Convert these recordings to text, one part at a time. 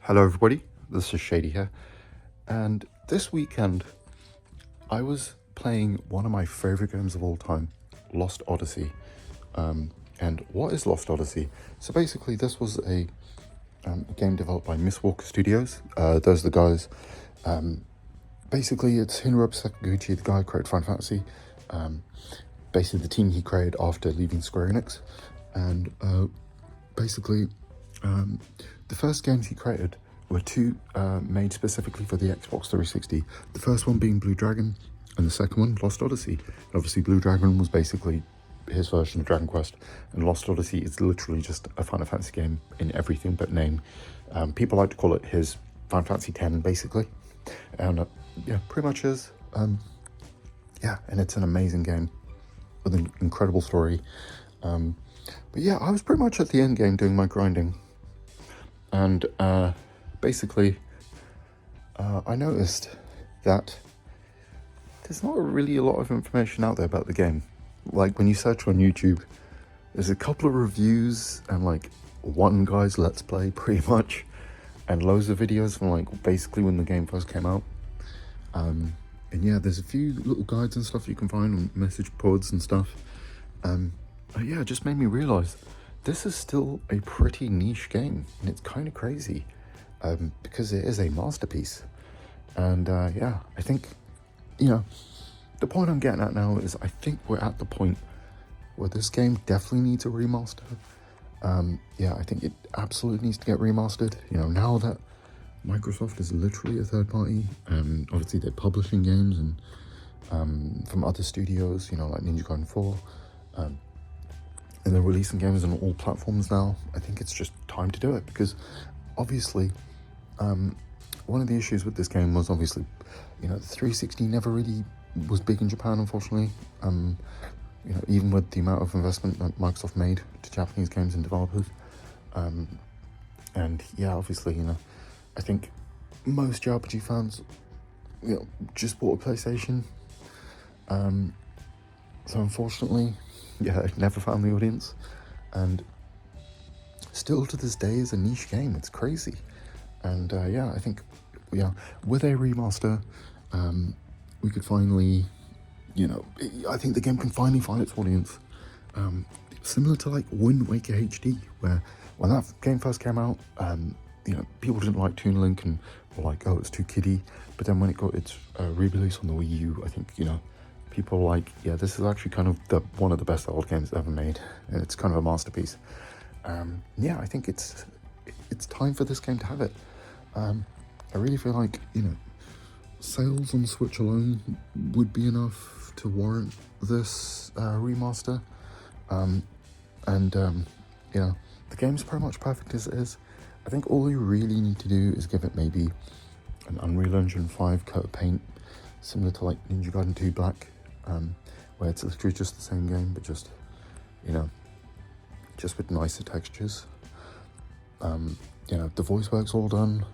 Hello everybody, this is Shady here, and this weekend I was playing one of my favorite games of all time, Lost Odyssey. And what is Lost Odyssey? So basically this was a game developed by Mistwalker Studios. Those are the guys. Basically it's Hironobu Sakaguchi, the guy who created Final Fantasy. Basically the team he created after leaving Square Enix. And basically the first games he created were two made specifically for the Xbox 360. The first one being Blue Dragon, and the second one, Lost Odyssey. And obviously, Blue Dragon was basically his version of Dragon Quest, and Lost Odyssey is literally just a Final Fantasy game in everything but name. People like to call it his Final Fantasy X, basically. And yeah, pretty much is. Yeah, and it's an amazing game with an incredible story. But yeah, I was pretty much at the end game doing my grinding. And basically, I noticed that there's not really a lot of information out there about the game. Like when you search on YouTube, there's a couple of reviews and like one guy's Let's Play pretty much, and loads of videos from like basically when the game first came out. And yeah, there's a few little guides and stuff you can find on message boards and stuff. But yeah, it just made me realize this is still a pretty niche game, and it's kind of crazy because it is a masterpiece. And yeah, I think, the point I'm getting at now is I think we're at the point where this game definitely needs a remaster. Yeah, I think it absolutely needs to get remastered. Now that Microsoft is literally a third party, obviously they're publishing games and from other studios, like Ninja Gaiden 4. And they're releasing games on all platforms now. I think it's just time to do it because obviously one of the issues with this game was obviously, the 360 never really was big in Japan, unfortunately. Even with the amount of investment that Microsoft made to Japanese games and developers. And yeah, obviously, I think most JRPG fans, just bought a PlayStation. So unfortunately, yeah, it never found the audience, and still to this day is a niche game. It's crazy. And yeah, I think, with a remaster, we could finally, I think the game can finally find its audience. Similar to like Wind Waker HD, where when that game first came out, people didn't like Toon Link and were like, oh, it's too kiddie. But then when it got its re-release on the Wii U, I think, people are like, yeah, this is actually kind of one of the best old games ever made, and it's kind of a masterpiece. Yeah, I think it's time for this game to have it. I really feel like, sales on Switch alone would be enough to warrant this remaster. The game's pretty much perfect as it is. I think all you really need to do is give it maybe an Unreal Engine 5 coat of paint, similar to like Ninja Gaiden 2 Black, where it's literally just the same game, but just, just with nicer textures. The voice work's all done.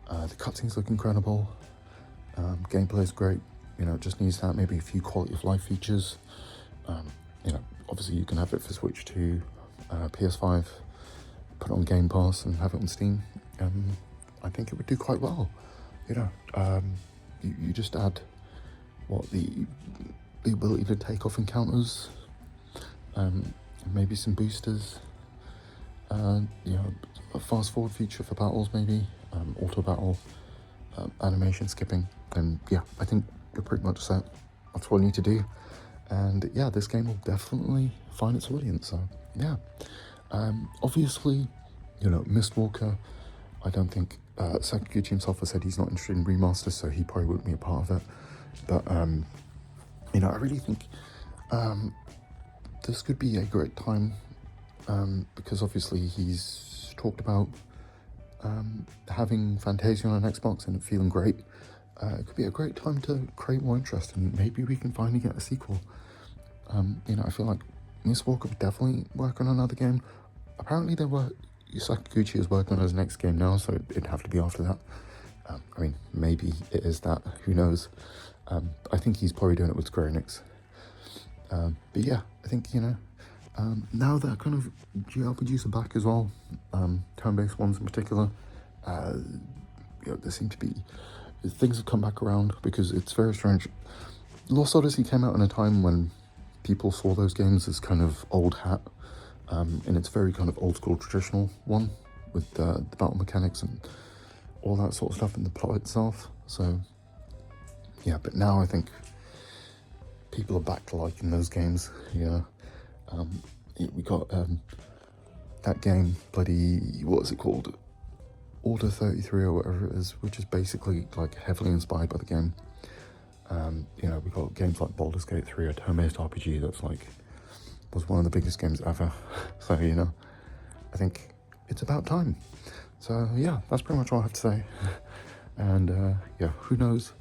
The cutscenes look incredible. Gameplay is great. It just needs that, maybe a few quality of life features. Obviously you can have it for Switch 2, PS5, put it on Game Pass and have it on Steam. I think it would do quite well. You just add the ability to take off encounters, maybe some boosters, a fast forward feature for battles, maybe auto battle, animation skipping, and yeah, I think you're pretty much set. That's what you need to do, and yeah, this game will definitely find its audience. So yeah, obviously, Mistwalker, I don't think Sakaguchi himself has said he's not interested in remasters, so he probably wouldn't be a part of it. But I really think this could be a great time, because obviously he's talked about having Fantasia on an Xbox and it feeling great. It could be a great time to create more interest, and maybe we can finally get a sequel. I feel like Mistwalker would definitely work on another game. Apparently Sakaguchi is working on his next game now, so it'd have to be after that. Maybe it is that, who knows. I think he's probably doing it with Square Enix. But yeah, I think, now that kind of JRPGs are back as well, turn-based ones in particular, there seem to be things have come back around, because it's very strange. Lost Odyssey came out in a time when people saw those games as kind of old hat, and it's very kind of old school traditional one with the battle mechanics and all that sort of stuff and the plot itself. So yeah, but now I think people are back to liking those games. Yeah, we got that game, bloody, what is it called? Order 33 or whatever it is, which is basically like heavily inspired by the game. We got games like Baldur's Gate 3, a turn-based RPG that's like, was one of the biggest games ever. So, I think it's about time. So yeah, that's pretty much all I have to say. And yeah, who knows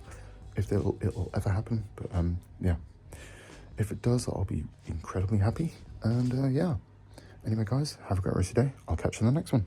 if it'll ever happen, but yeah. If it does, I'll be incredibly happy. And yeah. Anyway, guys, have a great rest of your day. I'll catch you in the next one.